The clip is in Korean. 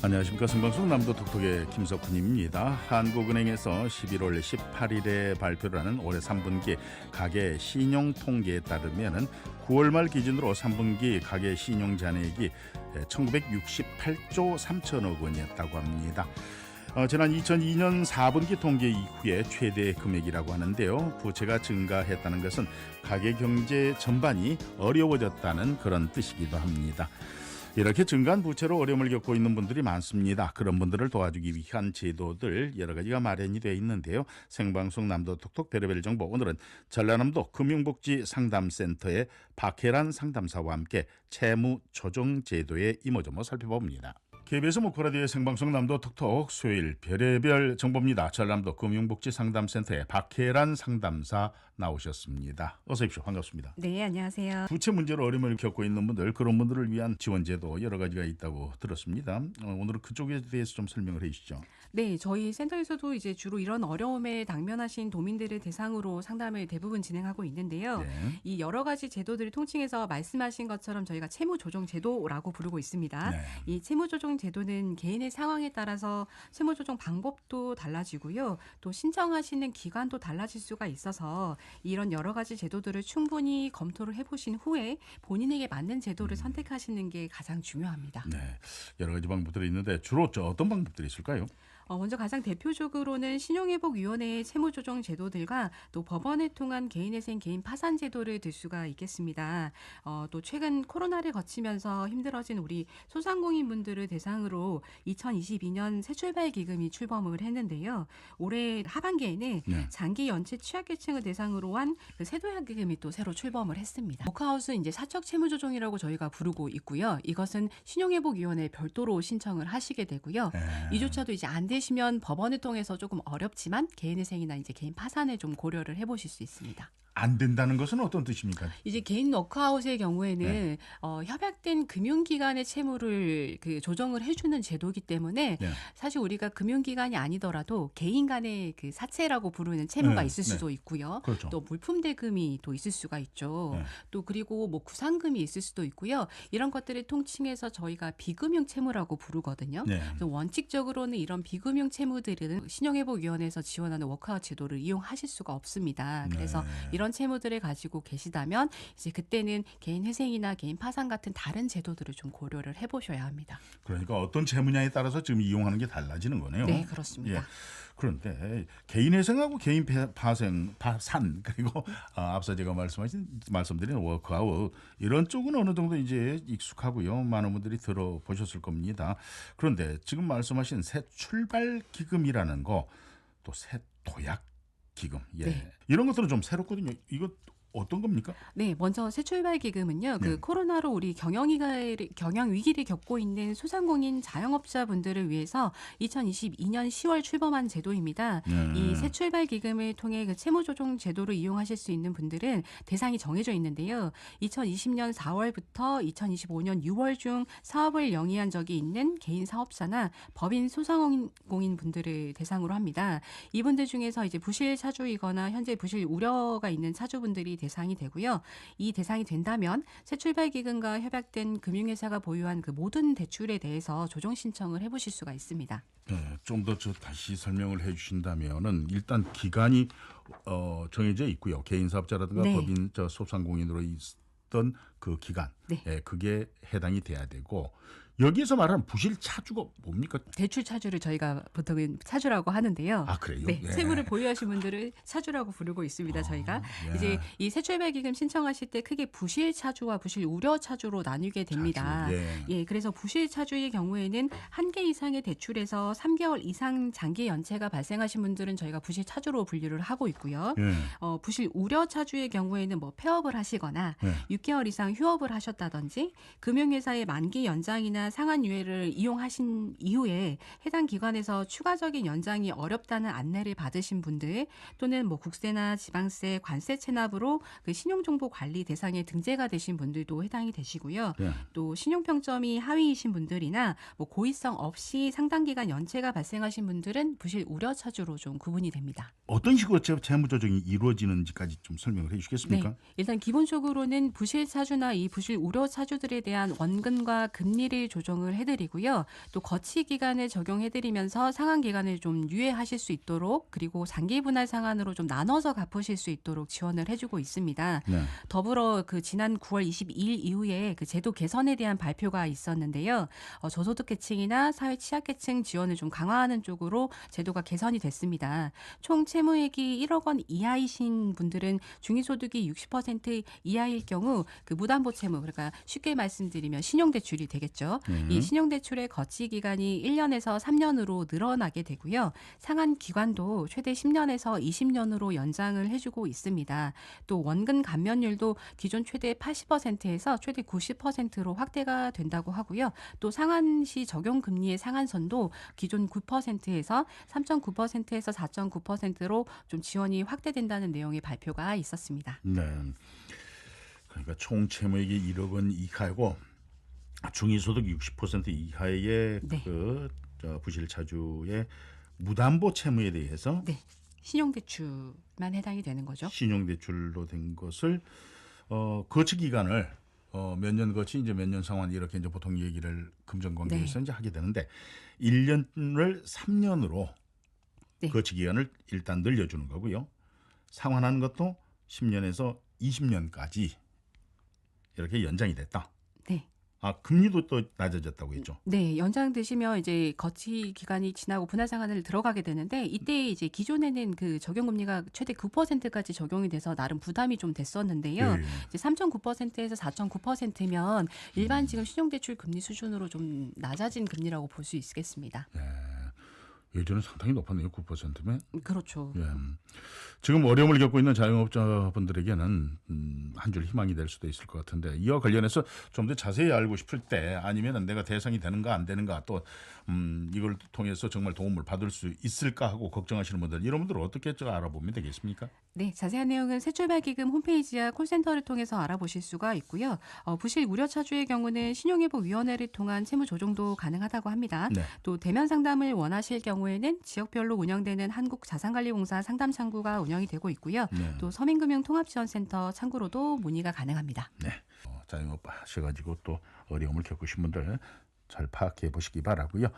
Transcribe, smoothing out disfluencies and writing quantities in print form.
안녕하십니까. 생방송 남도 톡톡의 김석훈입니다. 한국은행에서 11월 18일에 발표를 하는 올해 3분기 가계 신용 통계에 따르면 9월 말 기준으로 3분기 가계 신용 잔액이 1968조 3천억 원이었다고 합니다. 지난 2002년 4분기 통계 이후에 최대 금액이라고 하는데요. 부채가 증가했다는 것은 가계 경제 전반이 어려워졌다는 그런 뜻이기도 합니다. 이렇게 증가한 부채로 어려움을 겪고 있는 분들이 많습니다. 그런 분들을 도와주기 위한 제도들 여러 가지가 마련이 되어 있는데요. 생방송 남도 톡톡 별의별 정보, 오늘은 전라남도 금융복지상담센터의 박혜란 상담사와 함께 채무조정제도의 이모저모 살펴봅니다. KBS 목포라디오의 생방송 남도 톡톡 수요일 별의별 정보입니다. 전남도 금융복지상담센터의 박혜란 상담사 나오셨습니다. 어서 오십시오. 반갑습니다. 네, 안녕하세요. 부채 문제로 어려움을 겪고 있는 분들, 그런 분들을 위한 지원제도 여러 가지가 있다고 들었습니다. 오늘은 그쪽에 대해서 좀 설명을 해 주시죠. 네, 저희 센터에서도 이제 주로 이런 어려움에 당면하신 도민들을 대상으로 상담을 대부분 진행하고 있는데요. 네. 이 여러 가지 제도들을 통칭해서 말씀하신 것처럼 저희가 채무조정제도라고 부르고 있습니다. 네. 이 채무조정제도는 개인의 상황에 따라서 채무조정 방법도 달라지고요. 또 신청하시는 기간도 달라질 수가 있어서 이런 여러 가지 제도들을 충분히 검토를 해보신 후에 본인에게 맞는 제도를 선택하시는 게 가장 중요합니다. 네, 여러 가지 방법들이 있는데 주로 어떤 방법들이 있을까요? 먼저 가장 대표적으로는 신용회복위원회의 채무조정 제도들과 또 법원을 통한 개인회생 개인 파산 제도를 들 수가 있겠습니다. 또 최근 코로나를 거치면서 힘들어진 우리 소상공인분들을 대상으로 2022년 새출발 기금이 출범을 했는데요. 올해 하반기에는 장기 연체 취약계층을 대상으로 한 그 세도약 기금이 또 새로 출범을 했습니다. 워크아웃은 이제 사적 채무조정이라고 저희가 부르고 있고요. 이것은 신용회복위원회에 별도로 신청을 하시게 되고요. 이조차도 이제 안 되시면 법원을 통해서 조금 어렵지만 개인회생이나 이제 개인 파산을 좀 고려를 해보실 수 있습니다. 안 된다는 것은 어떤 뜻입니까? 이제 개인 워크아웃의 경우에는 협약된 금융기관의 채무를 그 조정을 해주는 제도이기 때문에 사실 우리가 금융기관이 아니더라도 개인 간의 그 사채라고 부르는 채무가 있을 수도 있고요. 그렇죠. 또 물품 대금이 또 있을 수가 있죠. 또 그리고 뭐 구상금이 있을 수도 있고요. 이런 것들을 통칭해서 저희가 비금융 채무라고 부르거든요. 그래서 원칙적으로는 이런 비금융 채무들은 신용회복위원회에서 지원하는 워크아웃 제도를 이용하실 수가 없습니다. 그래서 이런 채무들을 가지고 계시다면 이제 그때는 개인 회생이나 개인 파산 같은 다른 제도들을 좀 고려를 해보셔야 합니다. 그러니까 어떤 채무냐에 따라서 지금 이용하는 게 달라지는 거네요. 네, 그렇습니다. 그런데 개인 회생하고 개인 파산 그리고 앞서 제가 말씀드린 워크아웃 이런 쪽은 어느 정도 이제 익숙하고요. 많은 분들이 들어보셨을 겁니다. 그런데 지금 말씀하신 새 출발 기금이라는 거, 또 새 도약 기금, 이런 것들은 좀 새롭거든요. 이거 어떤 겁니까? 네, 먼저 새출발기금은요. 그 코로나로 우리 경영 위기를 겪고 있는 소상공인 자영업자분들을 위해서 2022년 10월 출범한 제도입니다. 이 새출발기금을 통해 그 채무조정 제도를 이용하실 수 있는 분들은 대상이 정해져 있는데요. 2020년 4월부터 2025년 6월 중 사업을 영위한 적이 있는 개인 사업자나 법인 소상공인 분들을 대상으로 합니다. 이분들 중에서 이제 부실 차주이거나 현재 부실 우려가 있는 차주분들이 대상이 되고요. 이 대상이 된다면 새출발기금과 협약된 금융회사가 보유한 그 모든 대출에 대해서 조정 신청을 해보실 수가 있습니다. 네, 좀 더 다시 설명을 해 주신다면은 일단 기간이 정해져 있고요. 개인 사업자라든가 법인 소상공인으로 있던 그 기간, 그게 해당이 돼야 되고, 여기에서 말하는 부실 차주가 뭡니까? 대출 차주를 저희가 보통은 차주라고 하는데요. 아, 그래요? 네, 채무를 보유하신 분들을 차주라고 부르고 있습니다. 저희가 이제 이 새출발기금 신청하실 때 크게 부실 차주와 부실 우려 차주로 나뉘게 됩니다. 그래서 부실 차주의 경우에는 한 개 이상의 대출에서 3개월 이상 장기 연체가 발생하신 분들은 저희가 부실 차주로 분류를 하고 있고요. 부실 우려 차주의 경우에는 뭐 폐업을 하시거나 6개월 이상 휴업을 하셨다든지 금융회사의 만기 연장이나 상환 유예를 이용하신 이후에 해당 기관에서 추가적인 연장이 어렵다는 안내를 받으신 분들, 또는 뭐 국세나 지방세, 관세 체납으로 그 신용정보 관리 대상에 등재가 되신 분들도 해당이 되시고요. 또 신용평점이 하위이신 분들이나 뭐 고의성 없이 상당 기간 연체가 발생하신 분들은 부실 우려 차주로 좀 구분이 됩니다. 어떤 식으로 채무 조정이 이루어지는지까지 좀 설명을 해 주시겠습니까? 일단 기본적으로는 부실 차주나 이 부실 우려 차주들에 대한 원금과 금리를 조정을 해드리고요. 또 거치 기간을 적용해드리면서 상환 기간을 좀 유예하실 수 있도록 그리고 장기 분할 상환으로 좀 나눠서 갚으실 수 있도록 지원을 해주고 있습니다. 네. 더불어 그 지난 9월 22일 이후에 그 제도 개선에 대한 발표가 있었는데요. 저소득계층이나 사회 취약계층 지원을 좀 강화하는 쪽으로 제도가 개선이 됐습니다. 총 채무액이 1억 원 이하이신 분들은 중위소득이 60% 이하일 경우 그 무담보 채무, 그러니까 쉽게 말씀드리면 신용대출이 되겠죠. 이 신용대출의 거치 기간이 1년에서 3년으로 늘어나게 되고요. 상환 기간도 최대 10년에서 20년으로 연장을 해주고 있습니다. 또 원금 감면율도 기존 최대 80%에서 최대 90%로 확대가 된다고 하고요. 또 상환 시 적용 금리의 상한선도 기존 9%에서 3.9%에서 4.9%로 좀 지원이 확대된다는 내용의 발표가 있었습니다. 네. 그러니까 총 채무액이 1억 원 이하고 중위소득 60% 이하의 네. 부실 차주의 무담보 채무에 대해서 네. 신용대출만 해당이 되는 거죠. 신용대출로 된 것을 거치 기간을 몇 년 거치 이제 몇 년 상환 이렇게 이제 보통 얘기를 금전관계에서 네. 이제 하게 되는데 1년을 3년으로 네. 거치 기간을 일단 늘려주는 거고요. 상환하는 것도 10년에서 20년까지 이렇게 연장이 됐다. 네. 금리도 또 낮아졌다고 했죠. 네, 연장되시면 이제 거치 기간이 지나고 분할 상환을 들어가게 되는데 이때 이제 기존에는 그 적용 금리가 최대 9%까지 적용이 돼서 나름 부담이 좀 됐었는데요. 예. 이제 3.9%에서 4.9%면 일반 지금 신용대출 금리 수준으로 좀 낮아진 금리라고 볼 수 있겠습니다. 예전에 상당히 높았네요. 9%면. 그렇죠. 예. 지금 어려움을 겪고 있는 자영업자분들에게는 한 줄 희망이 될 수도 있을 것 같은데 이와 관련해서 좀 더 자세히 알고 싶을 때 아니면 내가 대상이 되는가 안 되는가 또 이걸 통해서 정말 도움을 받을 수 있을까 하고 걱정하시는 분들 이런 분들 어떻게 알아보면 되겠습니까? 네, 자세한 내용은 새출발기금 홈페이지와 콜센터를 통해서 알아보실 수가 있고요. 부실 우려 차주의 경우는 신용회복위원회를 통한 채무 조정도 가능하다고 합니다. 네. 또 대면 상담을 원하실 경우에는 지역별로 운영되는 한국자산관리공사 상담 창구가 운영이 되고 있고요. 네. 또 서민금융통합지원센터 창구로도 문의가 가능합니다. 네. 자영업 하셔가지고 또 어려움을 겪으신 분들 잘 파악해 보시기 바라고요.